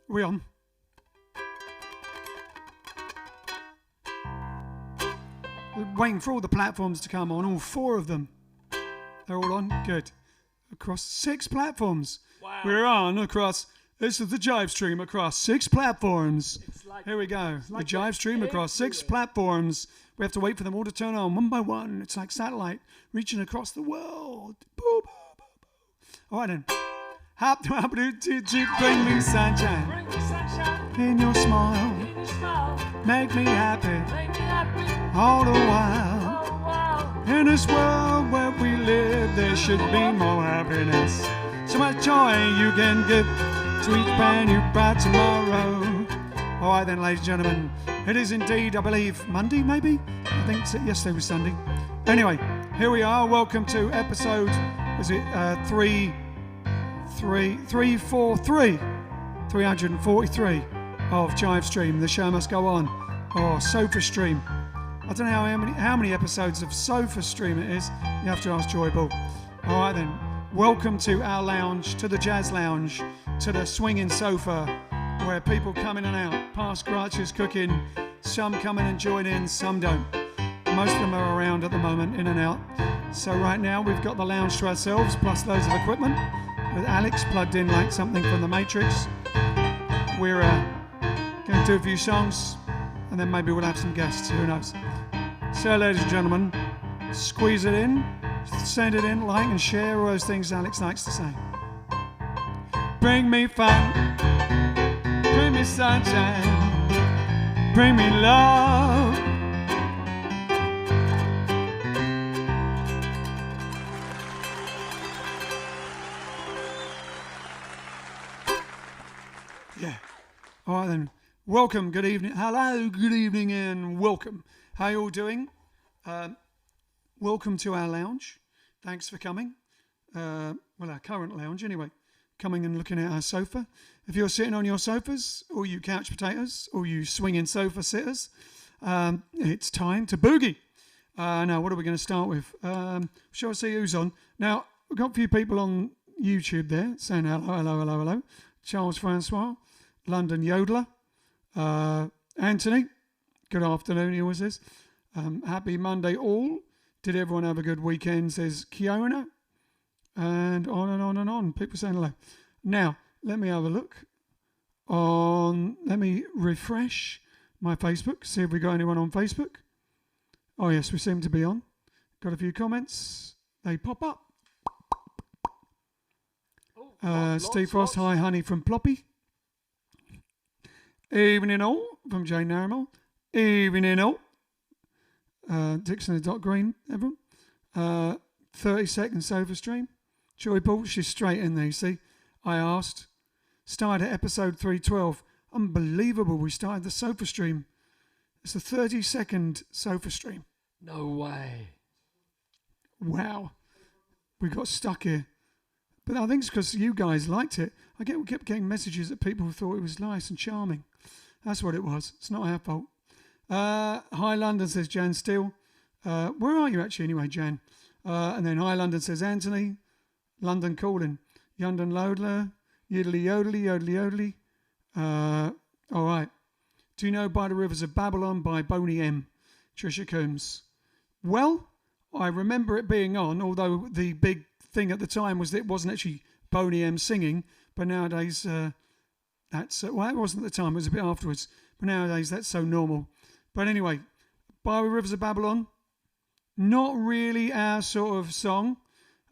we on? We're waiting for all the platforms to come on, all 4 of them. They're all on? Good. Across 6 platforms. Wow. We're on across, this is the JiveStream across 6 platforms. Like Here we go. The JiveStream across 6 platforms. We have to wait for them all to turn on one by one. It's like satellite reaching across the world. Boo, boo, boo, boo. All right then. Hop, hop, do, bring me sunshine. Bring me sunshine In your smile. in your smile. Make me happy. Make me happy All the while. all the while. In this world where we live, there should be more happiness. So much joy you can give to each brand new bright tomorrow. All right then, ladies and gentlemen. It is indeed, I believe, Monday maybe? I think yesterday was Sunday. Anyway, here we are. Welcome to episode, was it 343 of JiveStream. The show must go on. Or Sofa Stream. I don't know how many episodes of Sofa Stream it is. You have to ask Joy Ball. All right then. Welcome to our lounge, to the jazz lounge, to the swinging sofa, where people come in and out. Past Grouch's cooking. Some come in and join in, some don't. Most of them are around at the moment, in and out. So right now we've got the lounge to ourselves, plus loads of equipment, with Alex plugged in like something from the Matrix. We're going to do a few songs, and then maybe we'll have some guests, who knows. So ladies and gentlemen, squeeze it in, send it in, like and share, all those things Alex likes to say. Bring me fun, bring me sunshine, bring me love. Yeah. All right then. Welcome. Good evening. Hello. Good evening and welcome. How you all doing? Welcome to our lounge. Thanks for coming. Well, our current lounge anyway. Coming and looking at our sofa. If you're sitting on your sofas, or you couch potatoes, or you swinging sofa sitters, it's time to boogie. Now, what are we going to start with? Shall I see who's on? Now, we've got a few people on YouTube there saying hello, hello, hello, hello. Charles Francois, London Yodeler, Anthony, good afternoon, he always says. Happy Monday all. Did everyone have a good weekend, says Kiona. And on and on and on. People saying hello. Now, let me have a look. Let me refresh my Facebook, see if we got anyone on Facebook. Oh yes, we seem to be on. Got a few comments. They pop up. Steve Frost, hi honey from Ploppy. Evening all from Jane Narrimal. Evening all. Dixon and Dot Green, everyone. 30 second sofa stream. Joy Paul, she's straight in there, you see. I asked. Started at episode 312. Unbelievable, we started the sofa stream. It's a 30-second sofa stream. No way. Wow. We got stuck here. But I think it's because you guys liked it. We kept getting messages that people thought it was nice and charming. That's what it was. It's not our fault. Hi London, says Jan Steele. Where are you actually anyway, Jan? And then hi London, says Anthony. London calling. London Lodler. Yodelly, yodelly, yodelly, yodelly. All right. Do you know By the Rivers of Babylon by Boney M? Trisha Coombs. Well, I remember it being on, although the big thing at the time was that it wasn't actually Boney M singing, but nowadays that's... well, it wasn't at the time, it was a bit afterwards, but nowadays that's so normal. But anyway, By the Rivers of Babylon, not really our sort of song.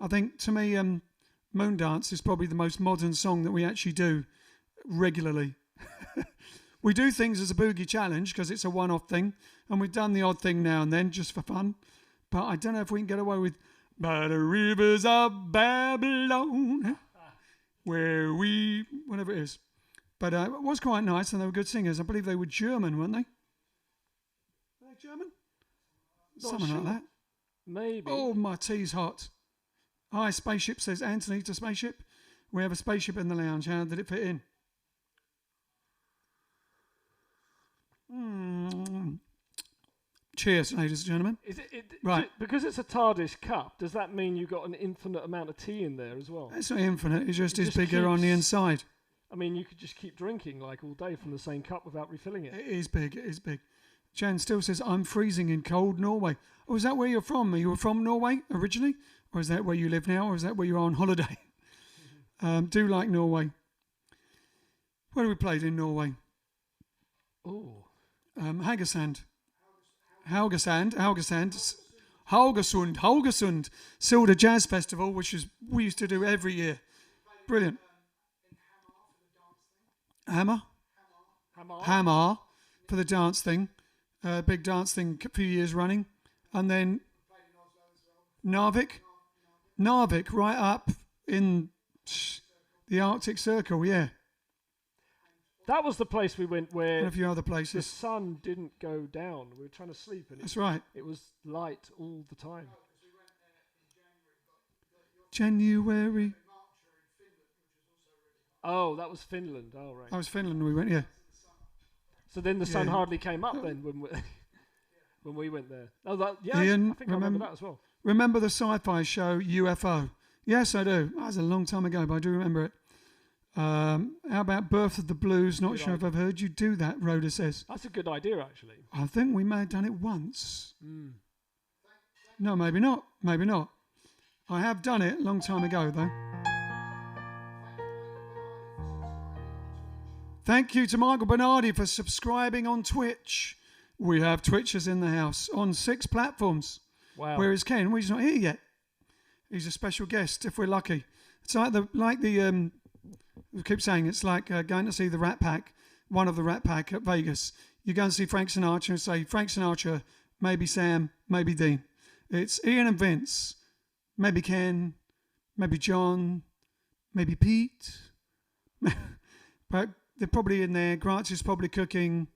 I think, to me, Moondance is probably the most modern song that we actually do regularly. We do things as a boogie challenge because it's a one-off thing, and we've done the odd thing now and then just for fun. But I don't know if we can get away with By the Rivers of Babylon, where we... whatever it is. But it was quite nice, and they were good singers. I believe they were German, weren't they? Were they German? Something like that. Maybe. Oh, my tea's hot. Hi, Spaceship, says Anthony to Spaceship. We have a spaceship in the lounge. How did it fit in? Cheers, ladies and gentlemen. Right. Because it's a TARDIS cup, does that mean you've got an infinite amount of tea in there as well? It's not infinite. It just is bigger on the inside. I mean, you could just keep drinking like all day from the same cup without refilling it. It is big. It is big. Jan still says, I'm freezing in cold Norway. Oh, is that where you're from? Are you from Norway originally? Or is that where you live now? Or is that where you're on holiday? Do like Norway. Where have we played in Norway? Oh. Haugesund. Haugesund. Silda Jazz Festival, which is we used to do every year. Brilliant. Hammer for the dance thing. Big dance thing a few years running. And then Narvik right up in the Arctic Circle, yeah. That was the place we went where And a few other the places. sun didn't go down. We were trying to sleep and That's right. it was light all the time. January. Oh, that was Finland. Oh, right. That was Finland we went, yeah. So then the sun Yeah. hardly came up then when we, when we went there. Oh, that, yeah, Ian, I think I remember that as well. Remember the sci-fi show UFO? Yes, I do. That was a long time ago, but I do remember it. How about Burp the Blues? Not Good sure if idea. I've heard you do that, Rhoda says. That's a good idea, actually. I think we may have done it once. Mm. No, maybe not. Maybe not. I have done it a long time ago, though. Thank you to Michael Bernardi for subscribing on Twitch. We have Twitchers in the house on 6 platforms. Wow. Where is Ken? Well, he's not here yet. He's a special guest, if we're lucky. It's like the we keep saying it's like going to see the Rat Pack, one of the Rat Pack at Vegas. You go and see Frank Sinatra and say, Frank Sinatra, maybe Sam, maybe Dean. It's Ian and Vince, maybe Ken, maybe John, maybe Pete. But they're probably in there. Grant is probably cooking.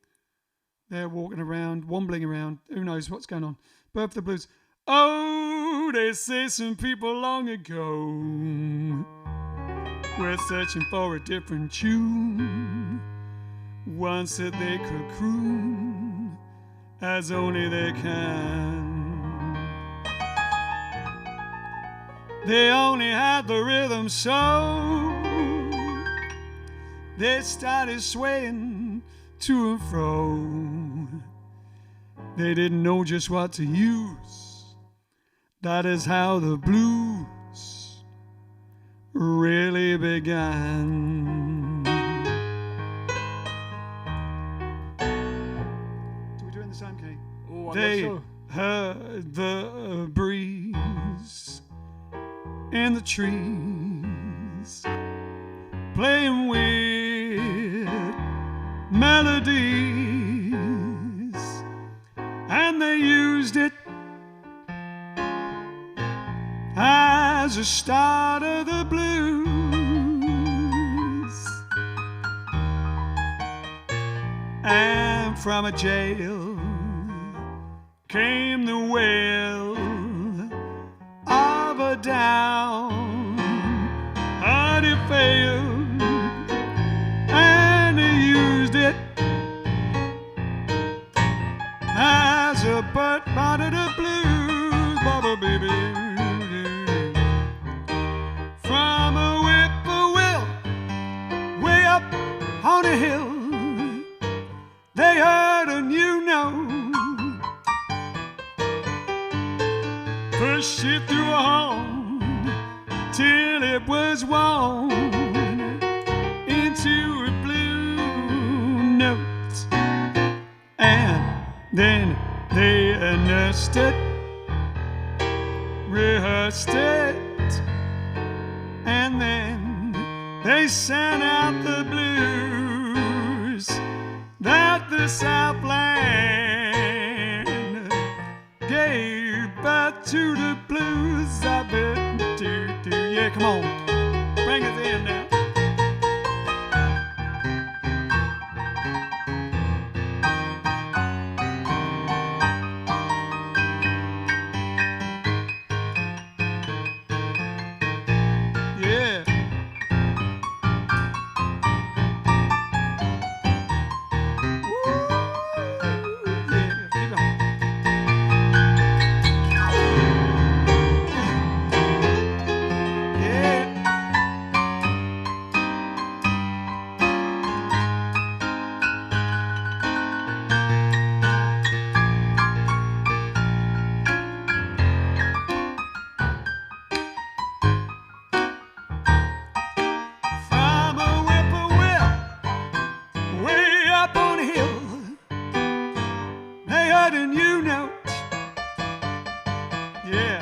They're walking around, wombling around. Who knows what's going on? Burp the Blues. Oh, they say some people long ago were searching for a different tune. One said they could croon as only they can. They only had the rhythm, so they started swaying to and fro. They didn't know just what to use. That is how the blues really began. Do we do it in the same key? Oh, I They guess so. heard the breeze in the trees playing weird melodies, and they used it as a start of the blues. And from a jail came the wail of a down hearted fail, and they used it as a butt part of the blues, Baba baby. From a whippoorwill way up on a hill, they heard a new note, pushed it through a horn till it was worn into a blue note, and then they nursed it, rehearsed it, and then they sang out the blues that the Southland gave birth to the blues. I bet do. Yeah, come on, bring it in now. Yeah. Yeah. blue note. Yeah.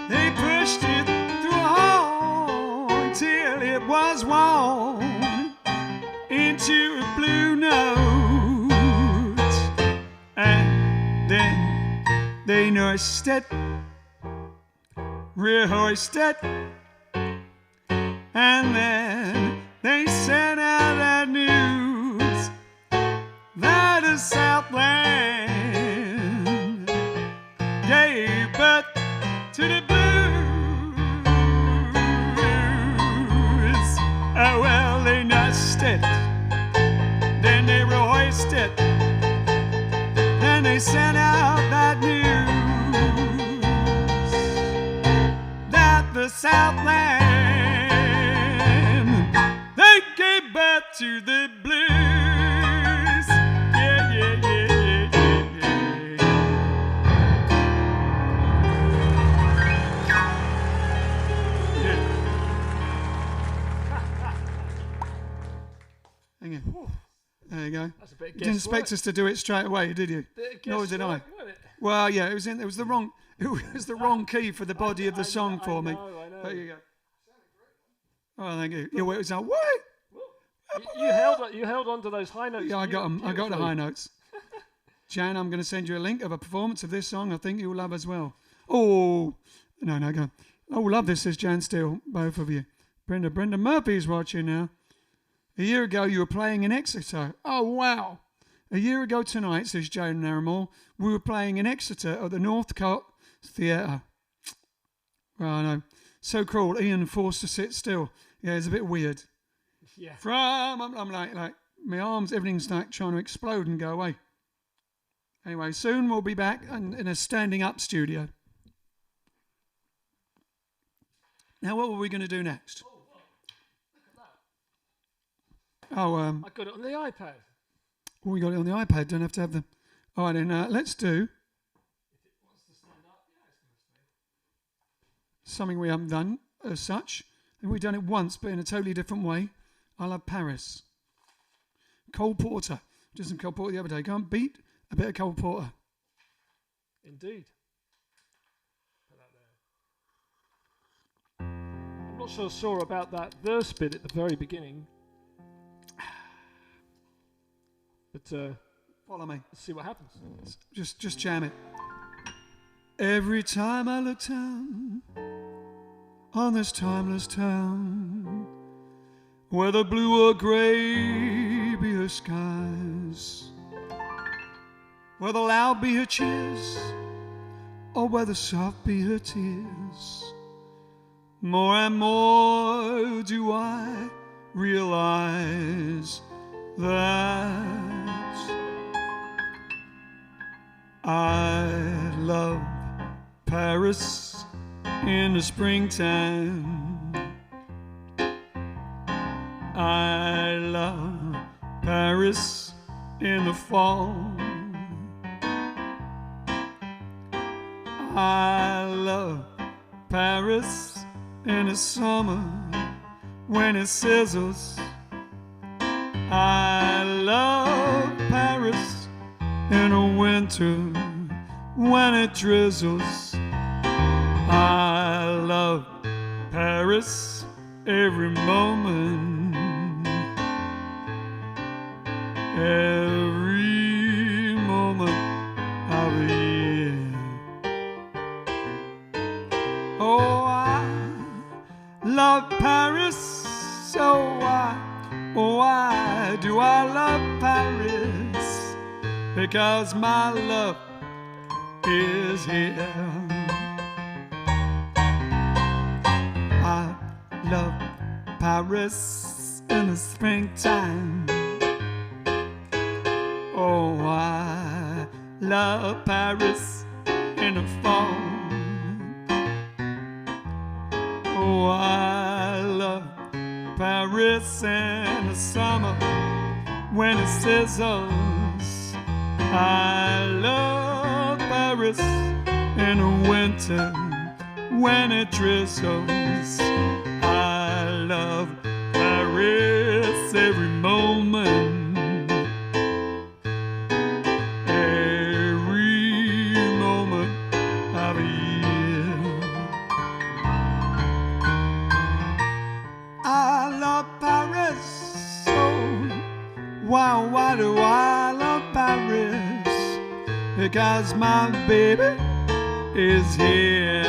They pushed it through a hole until it was worn into a blue note. And then they nursed it, rehearsed it, and then they sent out that news that a Southland gave birth to the blues. Oh, well, they nursed it, then they rehearsed it, then they sent out that news that the Southland they gave birth to the blues. Yeah, yeah, yeah, yeah, yeah, yeah. Hang on. There you go. That's a bit of You didn't expect guesswork. us to do it straight away, did you? Nor did I. Guesswork, wasn't it? Well, yeah, it was the wrong key for the body of the song for me. I know. There you go. Oh, thank you. It was like, what? You held on to those high notes. Yeah, I got them. I got the high beautifully. notes. Jan, I'm going to send you a link of a performance of this song. I think you'll love as well. Oh, no, go. Oh, love this, says Jan Steele, both of you. Brenda Murphy's watching now. A year ago, you were playing in Exeter. Oh, wow. A year ago tonight, says Joan Naramore, we were playing in Exeter at the Northcote Theatre. Well, I know. So cruel. Ian forced to sit still. Yeah, it's a bit weird. Yeah. I'm like, my arms, everything's like trying to explode and go away. Anyway, soon we'll be back in a standing up studio. Now, what were we going to do next? Oh, I got it on the iPad. we got it on the iPad. Don't have to have the. All right, then let's do something we haven't done as such, and we've done it once, but in a totally different way. I love Paris. Cole Porter. Did some Cole Porter the other day. Can't beat a bit of Cole Porter. Indeed. Put that there. I'm not so sure about that verse bit at the very beginning. But Follow me. let's see what happens. Just jam it. Every time I look down on this timeless town, whether blue or grey be her skies, whether loud be her cheers, or whether soft be her tears, more and more do I realize that I love Paris in the springtime. I love Paris in the fall. I love Paris in the summer when it sizzles. I love Paris in the winter when it drizzles. I love Paris every moment, every moment of the year. Oh, I love Paris, so why do I love Paris? Because my love is here. I love Paris in the springtime. Oh, I love Paris in the fall. Oh, I love Paris in the summer when it sizzles. I love Paris in the winter when it drizzles. I love Paris every moment, every because my baby is here.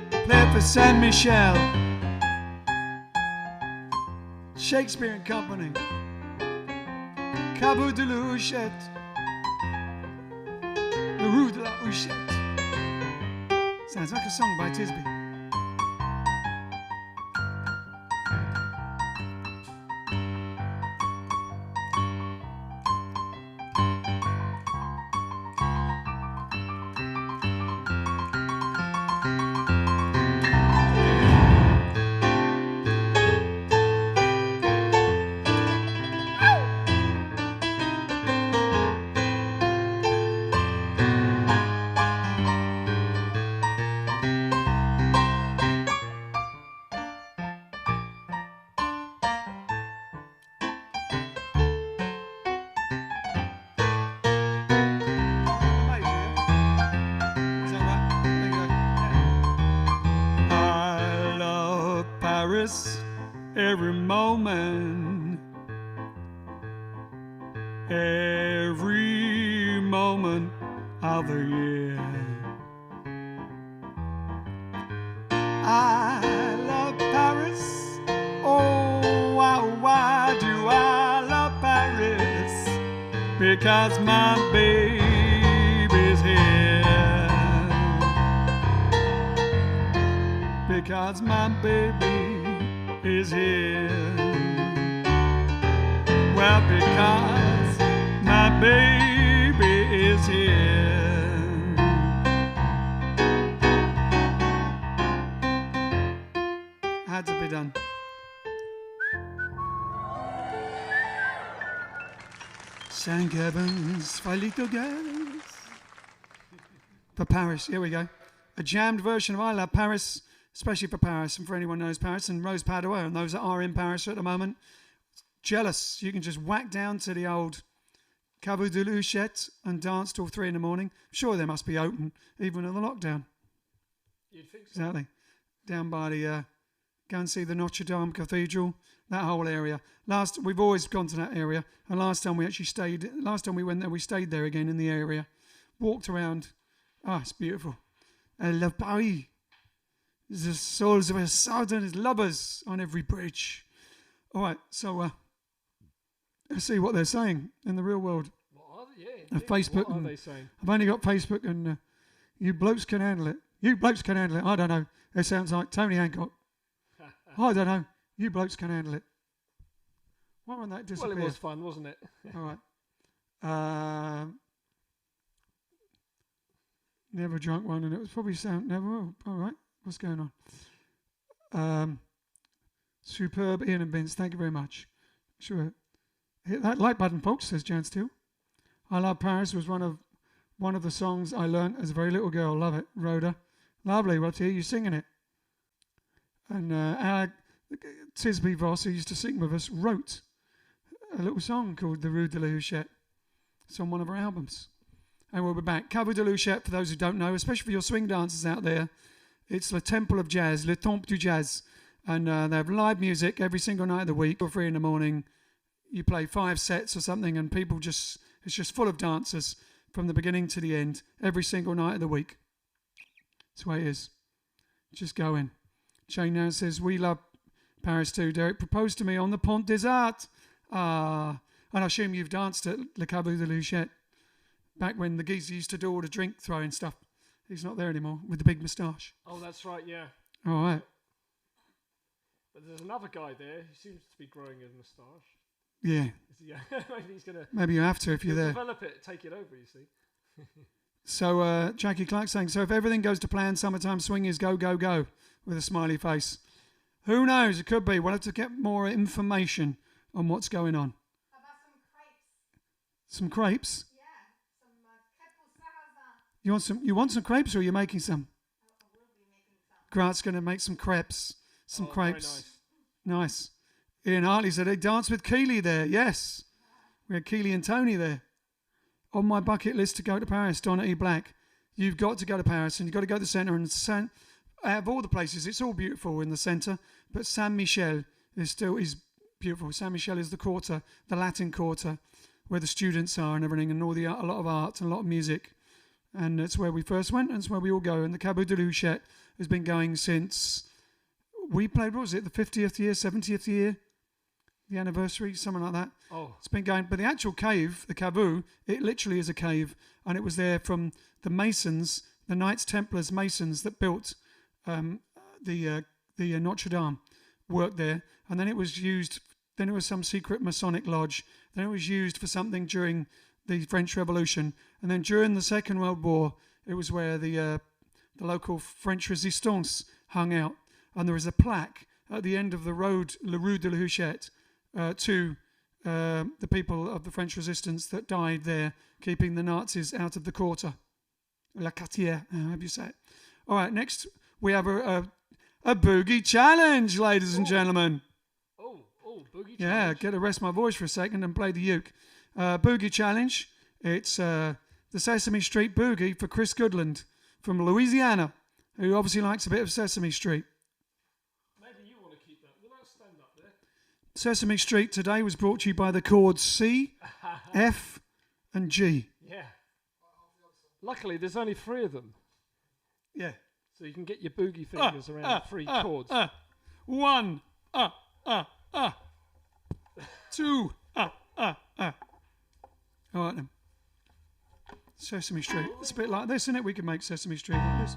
Play for Saint Michel, Shakespeare and Company, Cabo de la Huchette, the Rue de la Huchette. Sounds like a song by Tisby. Every moment of the year. I love Paris. Oh, why do I love Paris? Because my baby's here. Because my baby is here. Well, because my baby is here. Had to be done. St. Kevin's, five little girls. For Paris, here we go. A jammed version of I Love Paris, especially for Paris and for anyone who knows Paris, and Rose Padua and those that are in Paris at the moment. Jealous. You can just whack down to the old Cabo de la Huchette and dance till 3 a.m. I'm sure they must be open even in the lockdown. You'd think so. Exactly. Down by the, go and see the Notre Dame Cathedral, that whole area. We've always gone to that area, and last time we went there, we stayed there again in the area. Walked around. Ah, it's beautiful. I love Paris. The souls of our southern lovers on every bridge. All right, so let's see what they're saying in the real world. What are they? Yeah, Facebook. What are they saying? I've only got Facebook, and you blokes can handle it. You blokes can handle it. I don't know. It sounds like Tony Hancock. I don't know. You blokes can handle it. Why won't that disappear? Well, it was fun, wasn't it? All right. Never drunk one, and it was probably sound never. All right. What's going on? Superb, Ian and Vince. Thank you very much. Sure. Hit that like button, folks, says Jan Steele. I Love Paris was one of the songs I learnt as a very little girl. Love it, Rhoda. Lovely. Well, to hear you singing it. And our Tisby Voss, who used to sing with us, wrote a little song called The Rue de la Huchette. It's on one of our albums. And we'll be back. Cabo de la Huchette, for those who don't know, especially for your swing dancers out there, it's the Temple of Jazz, Le Temple du Jazz. And they have live music every single night of the week. Till 3 a.m, you play 5 sets or something, and people it's just full of dancers from the beginning to the end, every single night of the week. That's the way it is. Just go in. Shane now says, we love Paris too. Derek proposed to me on the Pont des Arts. And I assume you've danced at Le Cabo de la Huchette back when the geezer used to do all the drink throwing stuff. He's not there anymore with the big moustache. Oh, that's right, yeah. All right. But there's another guy there who seems to be growing his moustache. Yeah. Maybe he's going to... Maybe you have to if you're there. Develop it, take it over, you see. So Jackie Clark saying, so if everything goes to plan, summertime swing is go, go, go, with a smiley face. Who knows? It could be. We'll have to get more information on what's going on. How about some crepes? Some crepes? Yeah, some crepes. You want some crepes, or are you making some? I will be making some. Grant's going to make some crepes. Some crepes. Very nice. Ian Hartley said he danced with Keely there. Yes. We had Keely and Tony there. On my bucket list to go to Paris, Donna E. Black. You've got to go to Paris, and you've got to go to the centre. And out of all the places, it's all beautiful in the centre, but Saint Michel is beautiful. Saint Michel is the quarter, the Latin quarter, where the students are and everything, and a lot of art and a lot of music. And that's where we first went, and it's where we all go. And the Cabo de Luchette has been going since we played, what was it, the 50th year, 70th year? The anniversary, something like that. Oh. It's been going. But the actual cave, the Cabo, it literally is a cave. And it was there from the Masons, the Knights Templars Masons that built the Notre Dame, worked there. And then it was used, then it was some secret Masonic lodge. Then it was used for something during the French Revolution. And then during the Second World War, it was where the local French resistance hung out. And there was a plaque at the end of the road, La Rue de la Huchette, to the people of the French resistance that died there, keeping the Nazis out of the quarter. La Quartière, however you say it. All right, next we have a boogie challenge, ladies and gentlemen. Oh, boogie challenge. Yeah, get to rest my voice for a second and play the uke. Boogie challenge. It's the Sesame Street boogie for Chris Goodland from Louisiana, who obviously likes a bit of Sesame Street. Maybe you want to keep that. Will that stand up there? Sesame Street today was brought to you by the chords C, F, and G. Yeah. Luckily, there's only 3 of them. Yeah. So you can get your boogie fingers around 3 chords. 1, 2, All right then. Sesame Street. It's a bit like this, isn't it? We could make Sesame Street like this.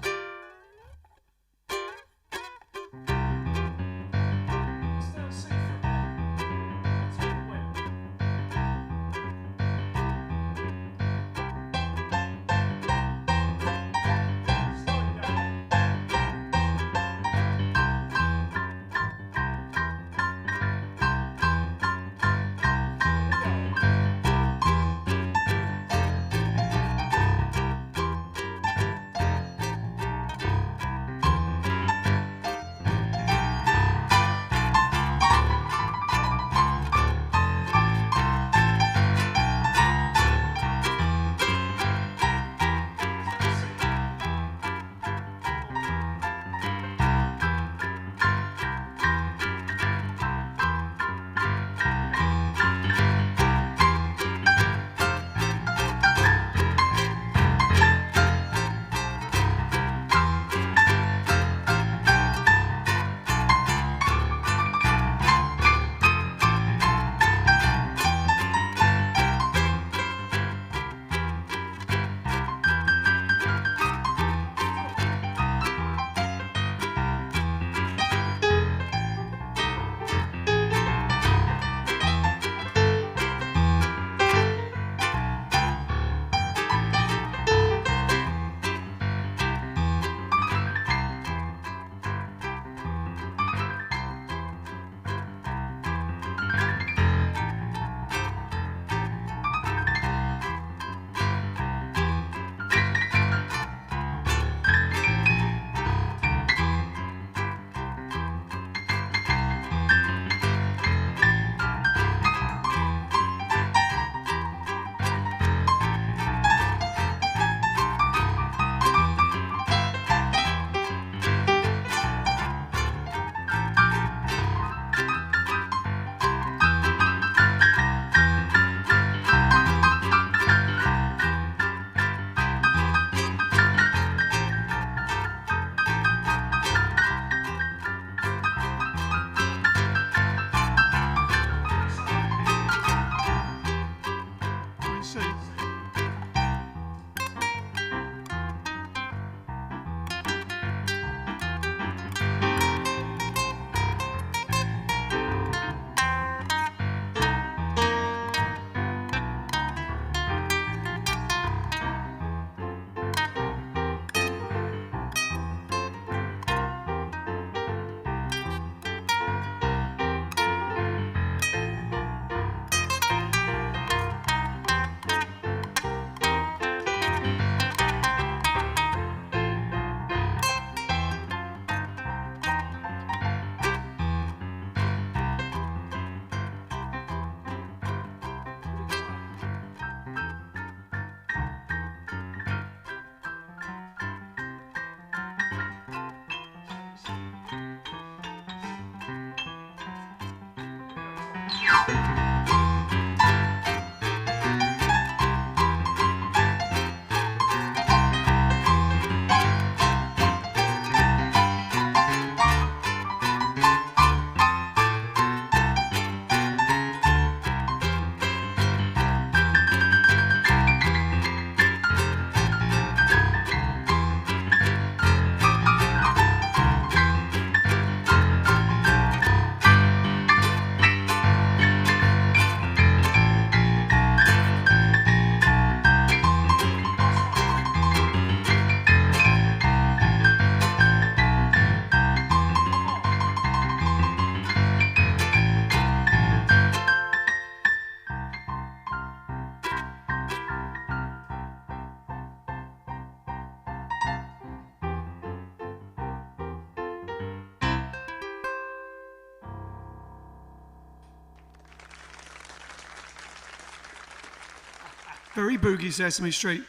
Very boogie Sesame Street.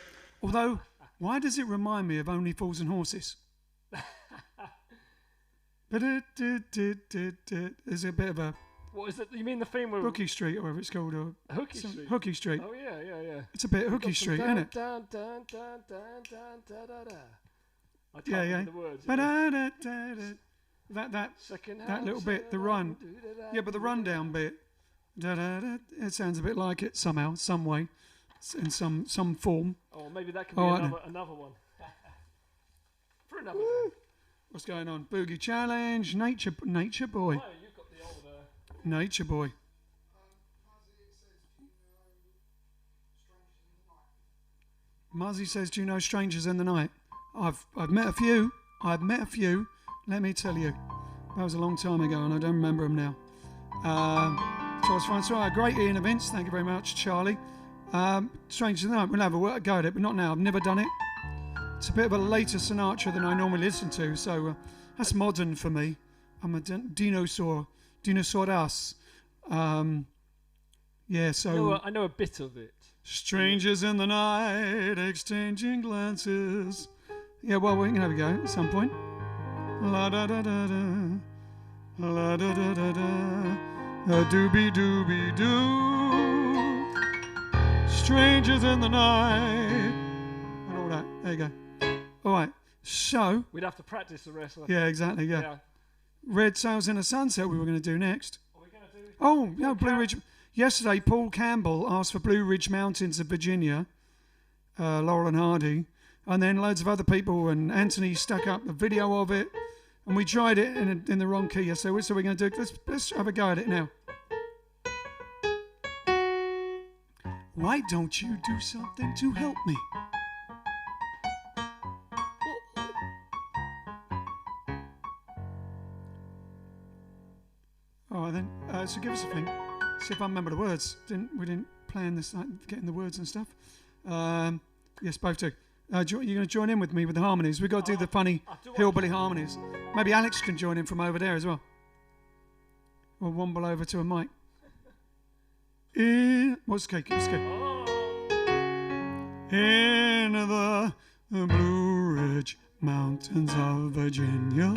Although, why does it remind me of Only Fools and Horses? There's a bit of a What is it? You mean the theme with Hooky Street, or whatever it's called, or Hooky Street? Hooky Street. Oh yeah. It's a bit Hooky Street, isn't it? Dun, dun, dun, dun, dun, da, da, da. I can't Yeah. remember the words. That little bit, the run. Yeah, but the rundown bit, it sounds a bit like it somehow, some way, in some form. Oh, maybe that could be another one. For another day. What's going on? Boogie Challenge, Nature Boy. Oh, you've got the old... Nature Boy. Muzzy says, do you know Strangers in the Night? I've met a few. Let me tell you. That was a long time ago and I don't remember them now. Charles Francois, great Ian and Vince. Thank you very much, Charlie. Strangers in the Night, we'll have a go at it, but not now. I've never done it. It's a bit of a later Sinatra than I normally listen to, so that's modern for me. I'm a dinosaur us. Yeah, so... I know a bit of it. Strangers in the night, exchanging glances. Yeah, well, we can have a go at some point. La da da da da, la da da da da, a doobie doobie doo. Strangers in the night, and all that. There you go. All right. So we'd have to practice the rest. Yeah, exactly. Yeah. Red Sails in the Sunset. We were going to do next. Are we going to do? Oh, no, Blue Ridge. Yesterday, Paul Campbell asked for Blue Ridge Mountains of Virginia, Laurel and Hardy, and then loads of other people, and Anthony stuck up a video of it, and we tried it in the wrong key yesterday. So we're going to do. Let's have a go at it now. Why don't you do something to help me? All right then. So give us a thing. See if I remember the words. We didn't plan this, like, getting the words and stuff. Yes, both do. You're going to join in with me with the harmonies. We've got to do the funny hillbilly harmonies. Maybe Alex can join in from over there as well. We'll womble over to a mic. What's the cake? In the Blue Ridge Mountains of Virginia,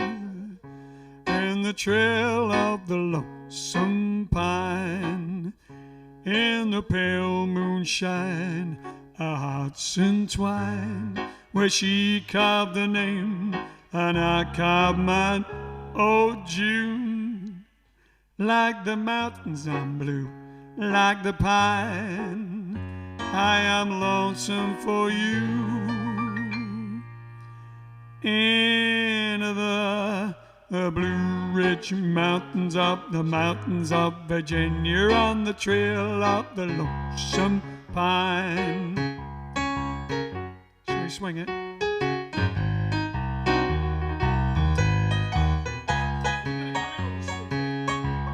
in the trail of the lonesome pine, in the pale moonshine, our hearts entwine, where she carved the name and I carved mine. Oh, June, like the mountains I'm blue, like the pine, I am lonesome for you. In the Blue Ridge Mountains of Virginia, on the trail of the lonesome pine. Shall we swing it?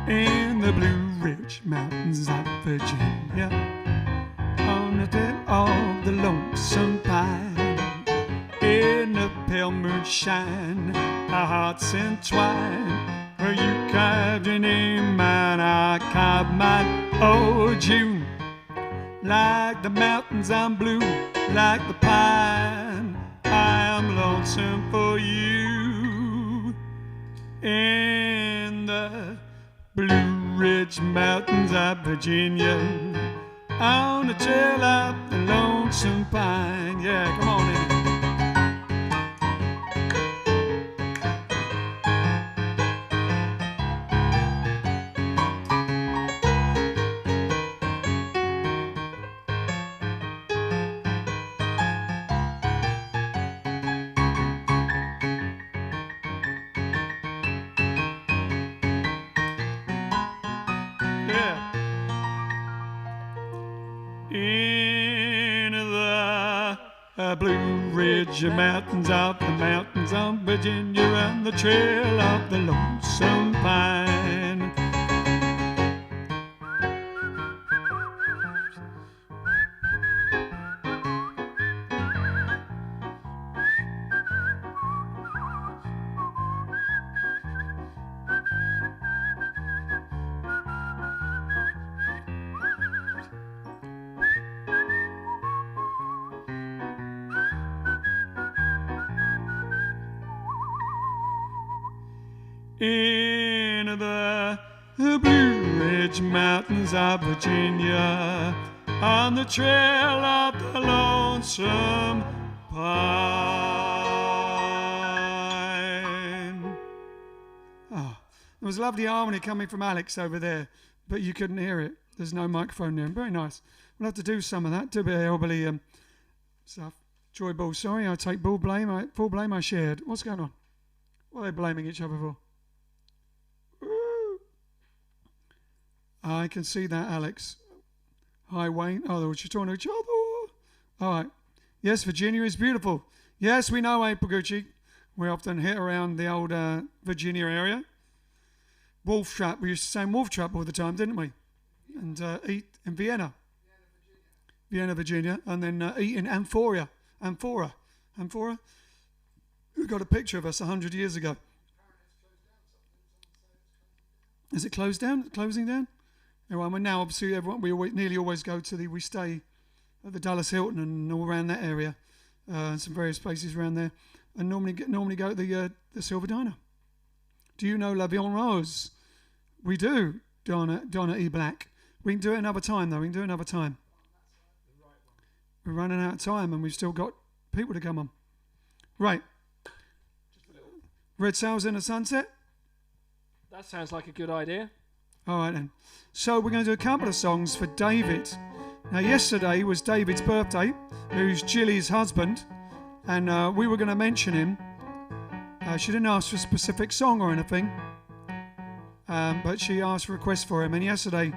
In the Blue Ridge Mountains of Virginia, on the trail of the lonesome pine, in the pale moonshine, our hearts entwine, where you carved your name and I carved mine. Oh, June, like the mountains I'm blue, like the pine, I am lonesome for you. In the Blue Ridge Mountains of Virginia, on the trail of the lonesome pine. Yeah, come on in. Blue Ridge Mountains of Virginia, and the trail of the lonesome pine. in the Blue Ridge Mountains of Virginia, on the trail of the lonesome pine. Oh, there was a lovely harmony coming from Alex over there, but you couldn't hear it. There's no microphone there. Very nice. We'll have to do some of that. Do a bit of hillbilly stuff. Joy Ball, sorry, I take full blame. Full blame I shared. What's going on? What are they blaming each other for? I can see that, Alex. Hi, Wayne. Oh, they were just talking to each other. All right. Yes, Virginia is beautiful. Yes, we know, April Gucci. We often hit around the old Virginia area. Wolf Trap. We used to say Wolf Trap all the time, didn't we? And eat in Vienna. Vienna, Virginia. And then eat in Amphora. We got a picture of us 100 years ago. Is it closed down? Closing down? Well, now obviously everyone, nearly always go to we stay at the Dallas Hilton and all around that area, and some various places around there, and normally go to the Silver Diner. Do you know La Viande Rose? We do, Donna E. Black. We can do it another time though. We're running out of time and we've still got people to come on. Right. Red Sails in the Sunset? That sounds like a good idea. All right then. So we're going to do a couple of songs for David. Now yesterday was David's birthday, who's Jilly's husband, and we were going to mention him. She didn't ask for a specific song or anything, but she asked for a request for him. And yesterday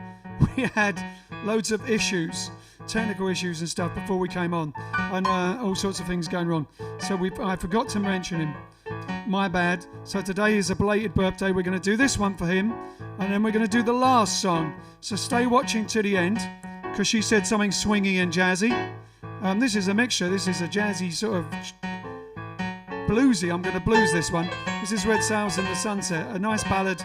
we had loads of issues, technical issues and stuff before we came on, and all sorts of things going wrong. So I forgot to mention him. My bad. So today is a belated birthday. We're going to do this one for him, and then we're going to do the last song. So stay watching to the end, because she said something swingy and jazzy. This is a mixture. This is a jazzy sort of bluesy. I'm going to blues this one. This is Red Sails in the Sunset, a nice ballad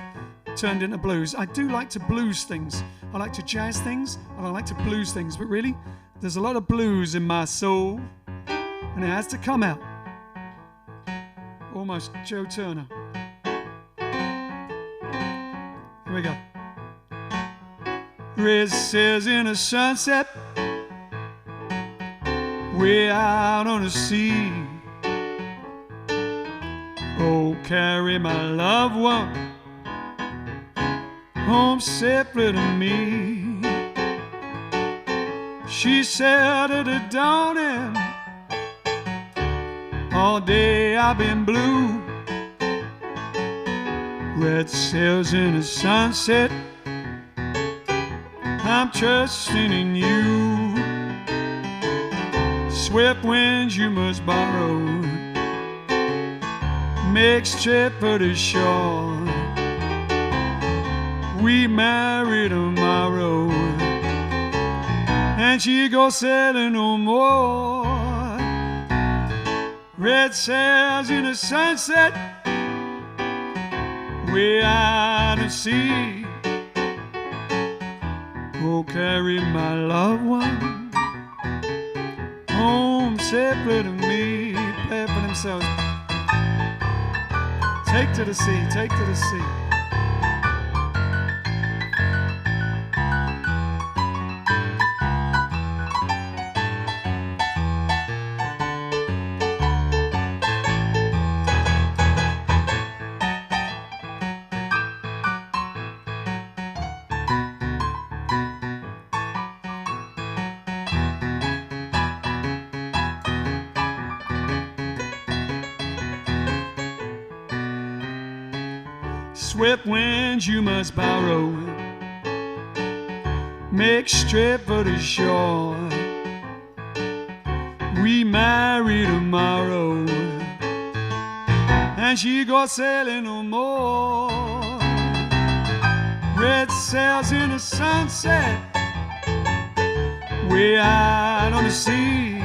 turned into blues. I do like to blues things. I like to jazz things, and I like to blues things. But really, there's a lot of blues in my soul, and it has to come out. Almost Joe Turner. Here we go. Red sails in the sunset, way out on the sea. Oh, carry my loved one home safely to me. She said at the dawning, all day I've been blue. Red sails in the sunset, I'm trusting in you. Swift winds you must borrow, make straight for the shore. We marry tomorrow, and she go sailing no more. Red sails in the sunset, way out at sea. Oh, carry my loved one home safely to me. Play it for themselves. Take to the sea, take to the sea. Swift winds you must borrow, make straight for the shore. We marry tomorrow, and she go sailing no more. Red sails in the sunset, way out on the sea.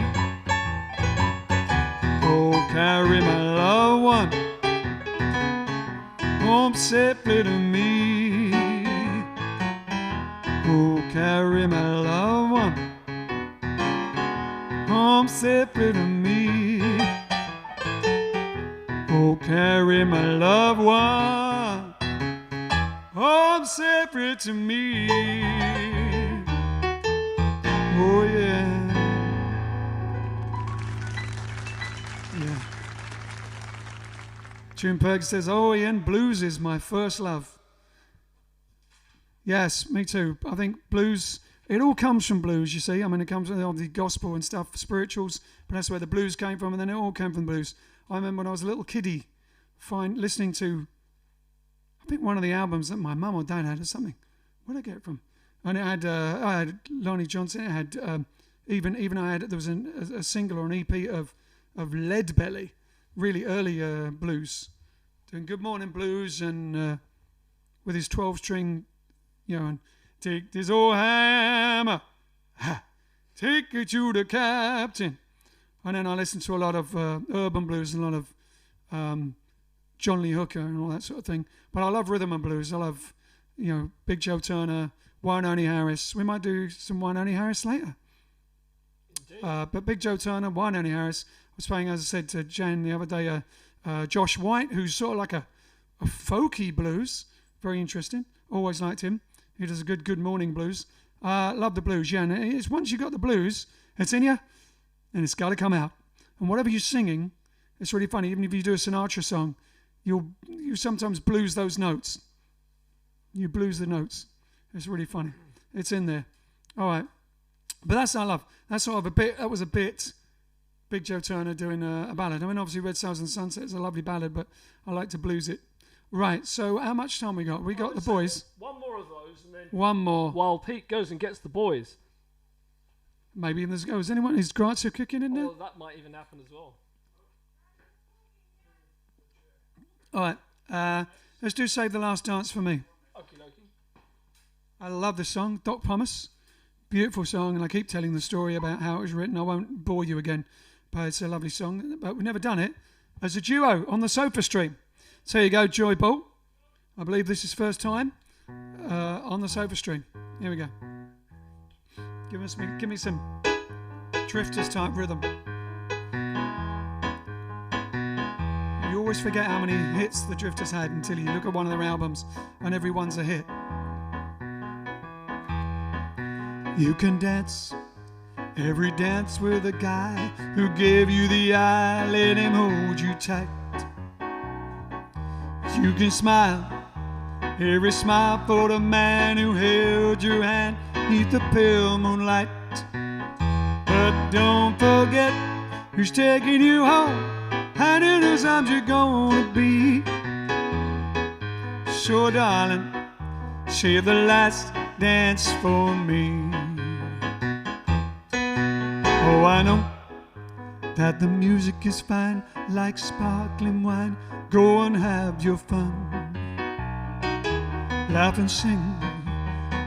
Oh, carry my loved one home safely to me. Oh, carry my loved one home safely to me. Oh, carry my loved one sacred to me. Oh yeah. Yeah. June Perg says, "Oh Ian, blues is my first love." Yes, me too. I think blues, it all comes from blues, you see. I mean, it comes from the gospel and stuff, spirituals, but that's where the blues came from, and then it all came from blues. I remember when I was a little kiddie, listening to, I think one of the albums that my mum or dad had or something. Where did I get it from? And it had, I had Lonnie Johnson, it had, even I had, there was a single or an EP of Leadbelly, really early blues, doing Good Morning Blues, and with his 12-string, you know, and take this old hammer, take it to the captain. And then I listened to a lot of urban blues and a lot of John Lee Hooker and all that sort of thing. But I love rhythm and blues. I love, you know, Big Joe Turner, Wynoni Harris. We might do some Wynoni Harris later. But Big Joe Turner, Wynoni Harris. I was playing, as I said to Jan the other day, Josh White, who's sort of like a folky blues. Very interesting. Always liked him. He does a good morning blues. Love the blues, yeah. And it's once you got the blues, it's in you, and it's got to come out. And whatever you're singing, it's really funny. Even if you do a Sinatra song, you sometimes blues those notes. You blues the notes. It's really funny. It's in there. All right. But that's our love. That's sort of a bit. That was a bit. Big Joe Turner doing a ballad. I mean, obviously, Red Sails and Sunset is a lovely ballad, but I like to blues it. Right, so how much time we got? We got the boys. One more of those, and then one more. While Pete goes and gets the boys. Maybe there's is anyone? Is Grazia cooking in there? Oh, that might even happen as well. All right, let's do Save the Last Dance for Me. Okie dokie. I love this song, Doc Pomus. Beautiful song, and I keep telling the story about how it was written. I won't bore you again, but it's a lovely song. But we've never done it as a duo on the SofaStream. So here you go, Joy Ball. I believe this is first time on the SofaStream. Here we go. Give me some Drifters type rhythm. You always forget how many hits the Drifters had until you look at one of their albums and everyone's a hit. You can dance every dance with a guy who gave you the eye, let him hold you tight. You can smile every smile for the man who held your hand beneath the pale moonlight. But don't forget who's taking you home and in whose arms you're gonna be. So darling, save the last dance for me. Oh, I know that the music is fine like sparkling wine. Go and have your fun, laugh and sing,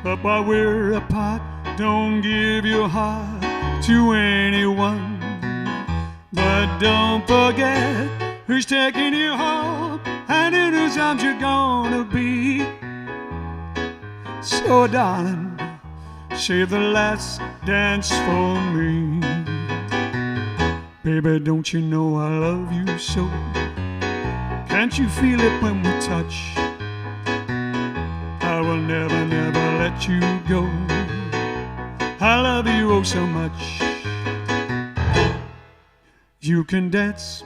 but while we're apart, don't give your heart to anyone. But don't forget who's taking you home and in whose arms you're gonna be. So darling, save the last dance for me. Baby, don't you know I love you so? Can't you feel it when we touch? I will never, never let you go. I love you oh so much. You can dance,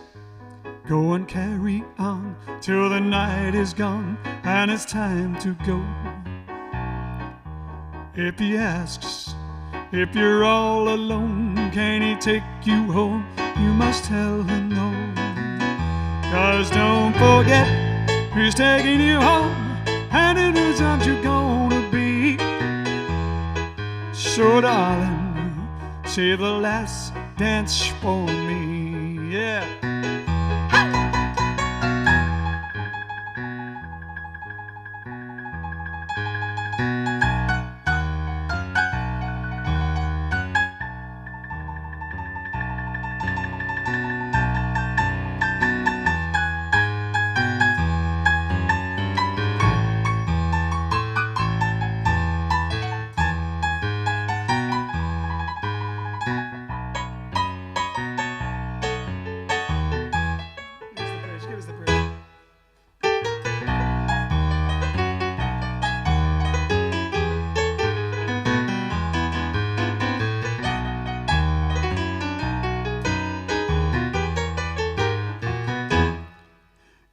go and carry on till the night is gone and it's time to go. If he asks if you're all alone, can he take you home? You must tell him no. 'Cause don't forget who's taking you home and in whose arms you're gonna be. So darling, save the last dance for me. Yeah.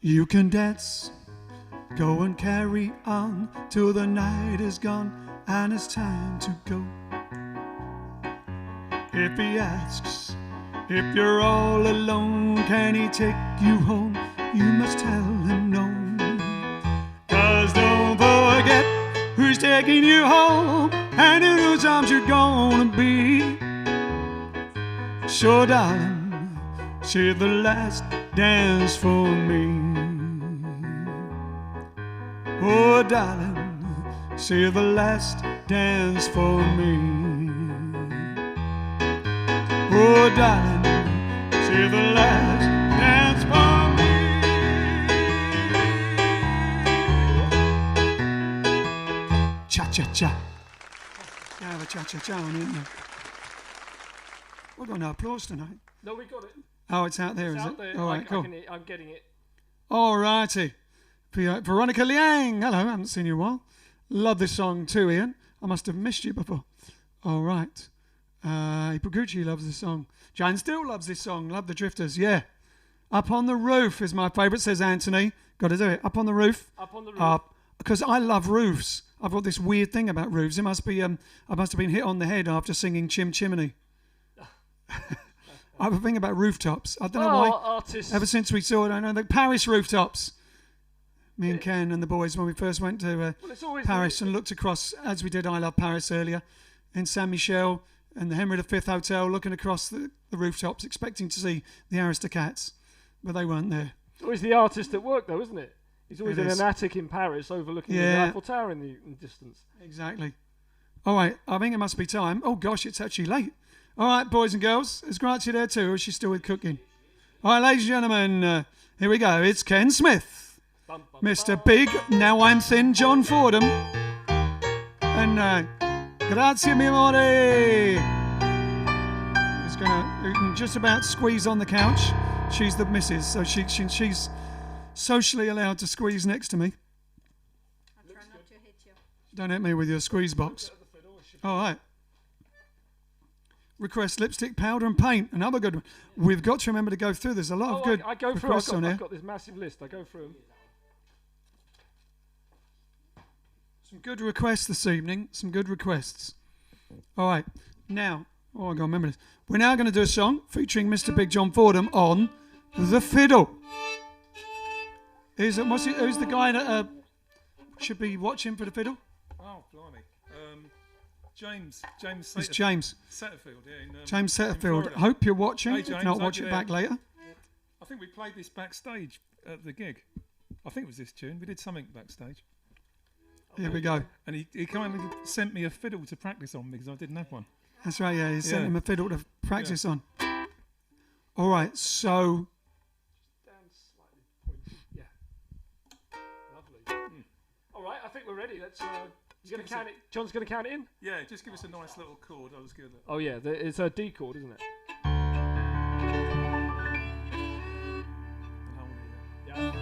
You can dance, go and carry on till the night is gone and it's time to go. If he asks if you're all alone, can he take you home? You must tell him no. 'Cause don't forget who's taking you home and in whose arms you're gonna be. So darling, save the last dance for me. Oh darling, save the last dance for me. Oh darling, save the last dance for me. Cha-cha-cha. Yeah, have a cha-cha-cha on it, isn't there? We've got no applause tonight. No, we got it. Oh, it's out there, It's is out it? there. All right, cool. I'm getting it. All righty. Veronica Liang. Hello, I haven't seen you in a while. Love this song too, Ian. I must have missed you before. All right. Ipaguchi loves this song. Jan still loves this song. Love the Drifters, yeah. Up on the Roof is my favourite, says Anthony. Got to do it. Up on the Roof. Up on the roof. Because I love roofs. I've got this weird thing about roofs. It must be. I must have been hit on the head after singing Chim Chimney. I have a thing about rooftops. I don't know why. Artists. Ever since we saw it, I know the Paris rooftops. Me and Ken and the boys, when we first went to Paris and looked across, as we did I Love Paris earlier, in Saint Michel and the Henry V Hotel, looking across the rooftops, expecting to see the Aristocats, but they weren't there. It's always the artist at work, though, isn't it? He's always in an attic in Paris overlooking the Eiffel Tower in the distance. Exactly. All right, I think it must be time. Oh, gosh, it's actually late. All right, boys and girls, is Grazia there too, or is she still with cooking? All right, ladies and gentlemen, here we go. It's Ken Smith, Mr. Big, Now I'm Thin, John Fordham, and Grazie mia amore. He's you can just about squeeze on the couch. She's the missus, so she's socially allowed to squeeze next to me. I'll try not to hit you. Don't hit me with your squeeze box. All right. Request lipstick, powder and paint. Another good one. We've got to remember to go through. There's a lot of good I go through. requests on here. I've got this massive list. I go through them. Some good requests this evening. Some good requests. All right. Now, I've got to remember this. We're now going to do a song featuring Mr. Big John Fordham on the fiddle. Who's the guy that should be watching for the fiddle? Oh, blimey. James It's James. Setterfield, yeah. James Setterfield. Florida. Hope you're watching. Hey, James, if not, hope watch you're it there. back later. I think we played this backstage at the gig. I think it was this tune. We did something backstage. Here we go. And he kindly sent me a fiddle to practice on because I didn't have one. That's right, yeah. He sent him a fiddle to practice on. All right, so... Down slightly pointed. Yeah. Lovely. All right, I think we're ready. Let's... You're going to count it. John's going to count it in? Yeah, just give us a nice little chord. I was good at that. Oh, yeah. It's a D chord, isn't it? Yeah.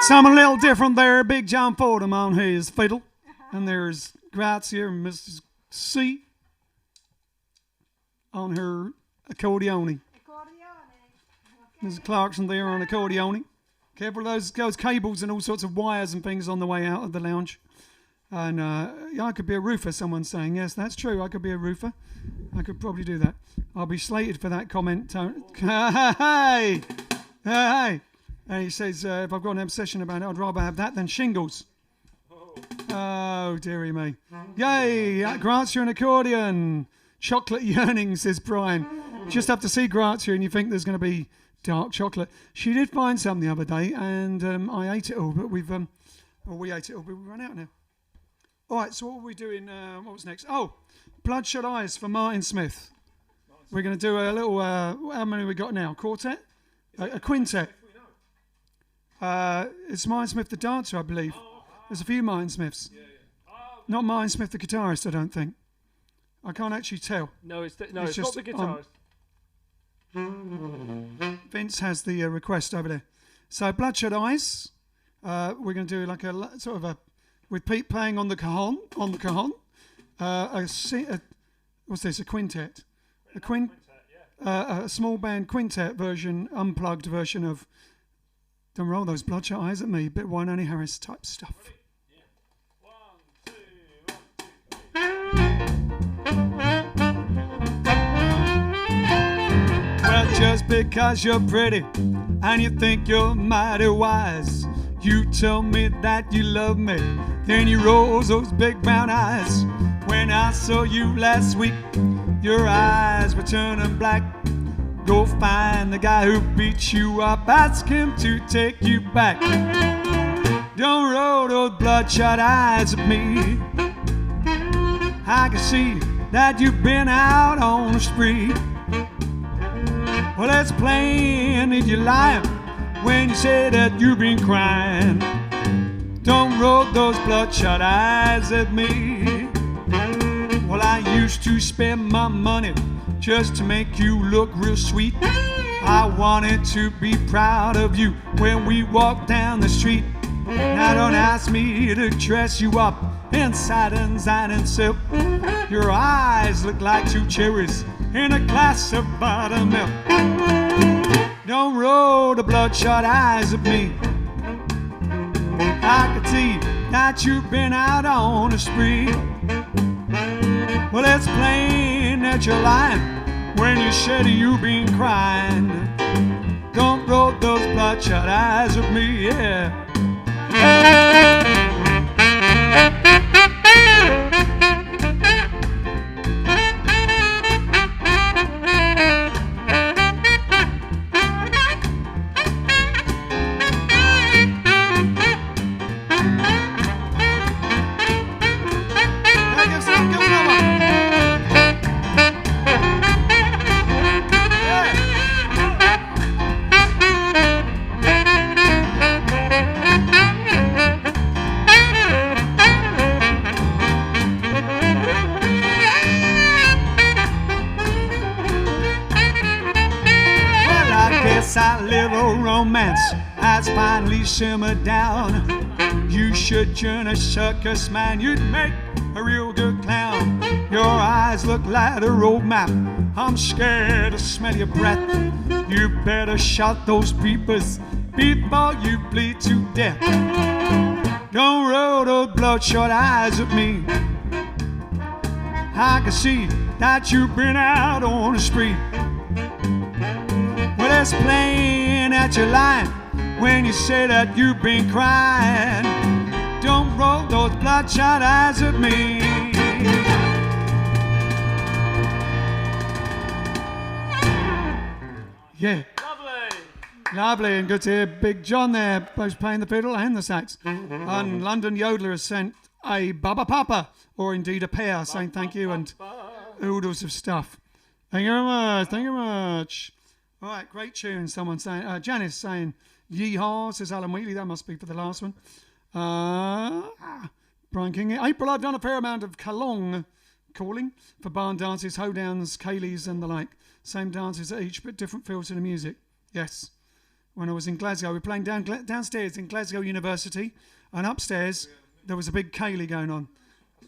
Something a little different there. Big John Fordham on his fiddle. And there's Grazia and Mrs. C on her accordione. Mrs. Clarkson there on accordione. Careful of those cables and all sorts of wires and things on the way out of the lounge. And yeah, I could be a roofer, someone's saying. Yes, that's true. I could be a roofer. I could probably do that. I'll be slated for that comment. Hey! Hey! And he says, if I've got an obsession about it, I'd rather have that than shingles. Oh, dearie me. Yay! Grazia and accordion. Chocolate yearning, says Brian. Just have to see Grazia and you think there's going to be dark chocolate. She did find some the other day and I ate it all, but we ate it all, but we run out now. All right, so what were we doing? What was next? Oh, Bloodshot Eyes for Martin Smith. We're going to do a little, how many we got now? Quartet? A quintet. It's Martin Smith the dancer, I believe. There's a few Martin Smiths. Not Martin Smith the guitarist, I don't think. I can't actually tell. No, it's not the guitarist. Vince has the request over there. So Bloodshot Eyes. We're going to do like a sort of a, with Pete playing on the cajon. What's this? A quintet. A small band quintet version, unplugged version of. Don't roll those bloodshot eyes at me. Bit Wynone Harris type stuff. Well, just because you're pretty and you think you're mighty wise, you tell me that you love me, then you roll those big brown eyes. When I saw you last week, your eyes were turning black. Go find the guy who beat you up, ask him to take you back. Don't roll those bloodshot eyes at me. I can see that you've been out on a spree. Well, it's plain that you're lying when you say that you've been crying. Don't roll those bloodshot eyes at me. Well, I used to spend my money just to make you look real sweet. I wanted to be proud of you when we walk down the street. Now don't ask me to dress you up in satin and silk. Your eyes look like two cherries in a glass of buttermilk. Don't roll the bloodshot eyes at me. I can see that you've been out on a spree. Well, it's plain that you're lying when you said you've been crying. Don't roll those bloodshot eyes at me, yeah. Has finally simmered down. You should join a circus, man. You'd make a real good clown. Your eyes look like a road map. I'm scared to smell your breath. You better shut those peepers before you bleed to death. Don't roll those bloodshot eyes at me. I can see that you've been out on the street. Well, it's plain that you're lying when you say that you've been crying. Don't roll those bloodshot eyes at me. Yeah. Lovely, and good to hear Big John there, both playing the fiddle and the sax. And London Yodeler has sent a Baba Papa, or indeed a pair, saying thank you and oodles of stuff. Thank you very much, thank you very much. All right, great tune. Someone saying, Janice saying, yeehaw, says Alan Wheatley. That must be for the last one. Brian King. April, I've done a fair amount of calling for barn dances, hoedowns, caileys and the like. Same dances at each, but different feel to the music. Yes. when I was in Glasgow. We were playing downstairs in Glasgow University, and upstairs there was a big ceilidh going on.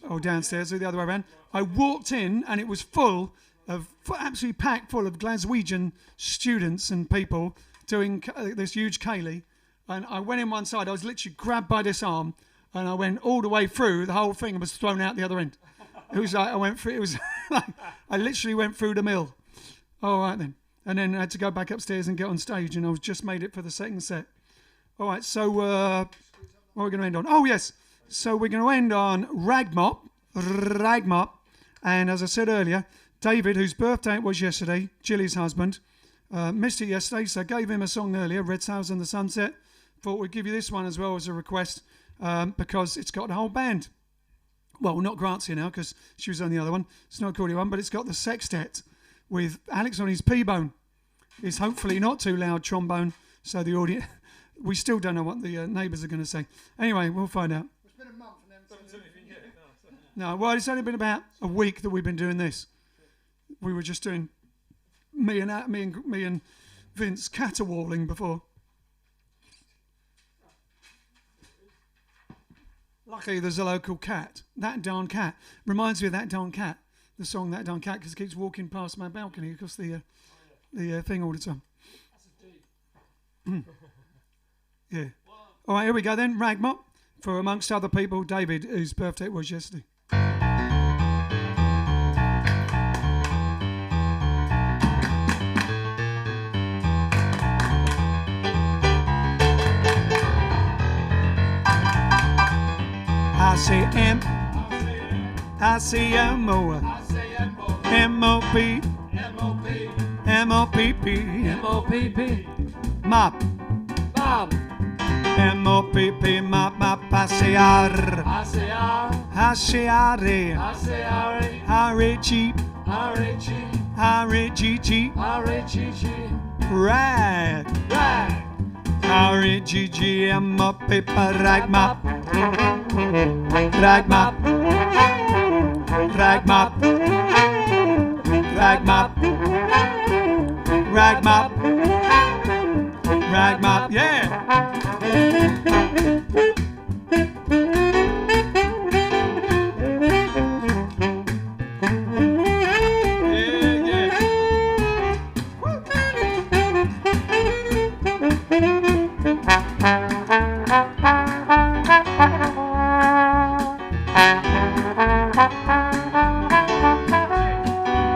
Or downstairs, or the other way around. I walked in, and it was absolutely packed full of Glaswegian students and people doing this huge ceilidh. And I went in one side. I was literally grabbed by this arm, and I went all the way through the whole thing and was thrown out the other end. It was like I went through. It was like I literally went through the mill. All right then, and then I had to go back upstairs and get on stage, and I was just made it for the second set. All right, so what are we going to end on? Oh yes, so we're going to end on Ragmop, and as I said earlier, David, whose birthday it was yesterday, Gilly's husband, missed it yesterday, so I gave him a song earlier, Red Sails in the Sunset. Thought we'd give you this one as well as a request because it's got the whole band. Well, not Grantia now because she was on the other one. It's not a cordial one, but it's got the sextet with Alex on his P-bone. It's hopefully not too loud trombone, so the audience... We still don't know what the neighbours are going to say. Anyway, we'll find out. It's been a month and then... No, well, it's only been about a week that we've been doing this. We were just doing me and Vince caterwauling before. Luckily, there's a local cat. That darn cat reminds me of That Darn Cat, the song That Darn Cat, because it keeps walking past my balcony across the thing all the time. That's a D. Yeah. All right, here we go then. Ragmop for, amongst other people, David, whose birthday it was yesterday. I say M, I say M-O, M-O-P, M-O-P-P, M-O-P-P. mop, Bob. M-O-P-P, mop, mop, I say R, A-C-R. I say R-E, A-C-R-E. R-E-G, R-E-G. R-E-G-G, R-E-G-G. rag, Rag. R-E-G-G, M-O-P-P, ragmop, ragmop, ragmop, ragmop, ragmop, ragmop, yeah.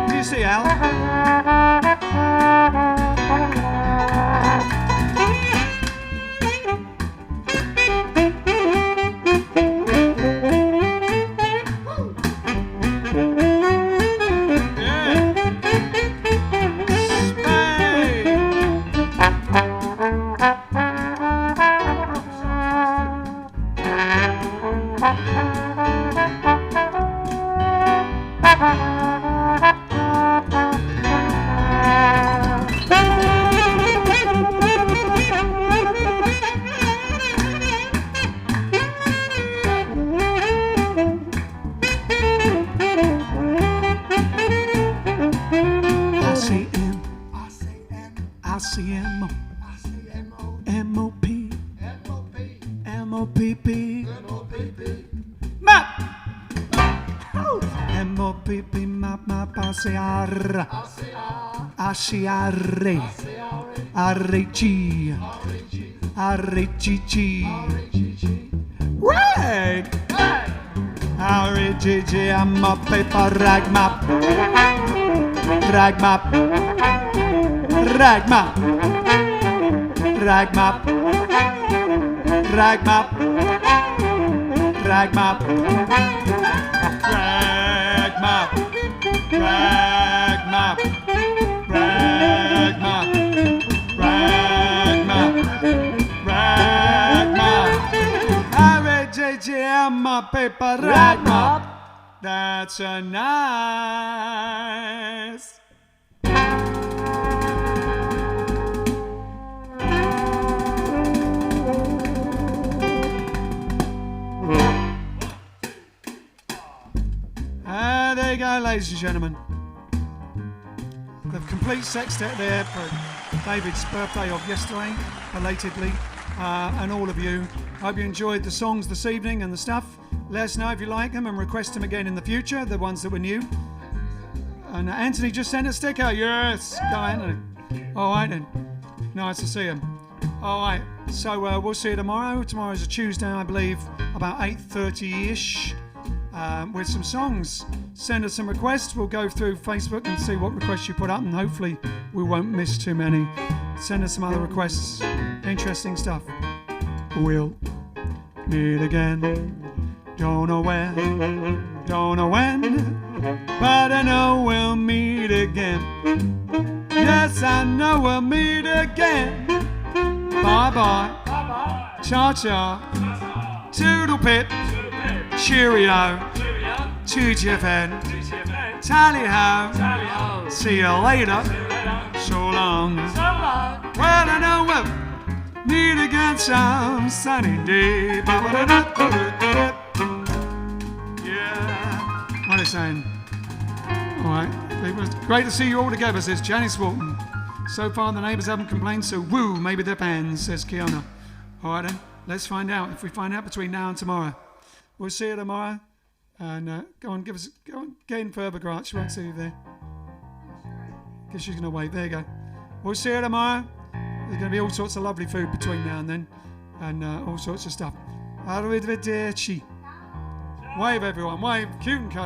Do you see, Al? M-O-P-P, map, M-O-P-P, map, map, A-C-R, A-C-R, R-E-G, R-E-G-G, rag, R-E-G-G, M-O-P-P, ragmap, ragmap, ragmap, ragmap, ragmap, ragmap, ragmap, ragmap, ragmap, ragmap, ragmap, R-A-J-J-M-A-P-P, ragmap. That's a nice. There you go, ladies and gentlemen. The complete sextet there. David's birthday of yesterday, belatedly, and all of you. Hope you enjoyed the songs this evening and the stuff. Let us know if you like them and request them again in the future, the ones that were new. And Anthony just sent a sticker. Yes, go Anthony. All right then. Nice to see him. All right, so we'll see you tomorrow. Tomorrow's a Tuesday, I believe, about 8:30ish, with some songs. Send us some requests. We'll go through Facebook and see what requests you put up, and hopefully we won't miss too many. Send us some other requests. Interesting stuff. We'll meet again. Don't know where, don't know when, but I know we'll meet again. Yes, I know we'll meet again. Bye-bye. Bye-bye. Cha-cha. Toodle pip. Cheerio. TGFN. Tally-ho. See you later. So long. Well, I know we'll meet again some sunny day. Yeah. What are they saying? All right. It was great to see you all together, says Janice Walton. So far, the neighbours haven't complained, so woo, maybe they're fans, says Kiona. All right, then, let's find out. If we find out between now and tomorrow, we'll see you tomorrow. And go on, get in further, Grant. She won't see you there. Guess she's going to wait. There you go. We'll see you tomorrow. There's going to be all sorts of lovely food between now and then, and all sorts of stuff. Arrivederci. Wave, everyone. Wave. Cute and cuddly.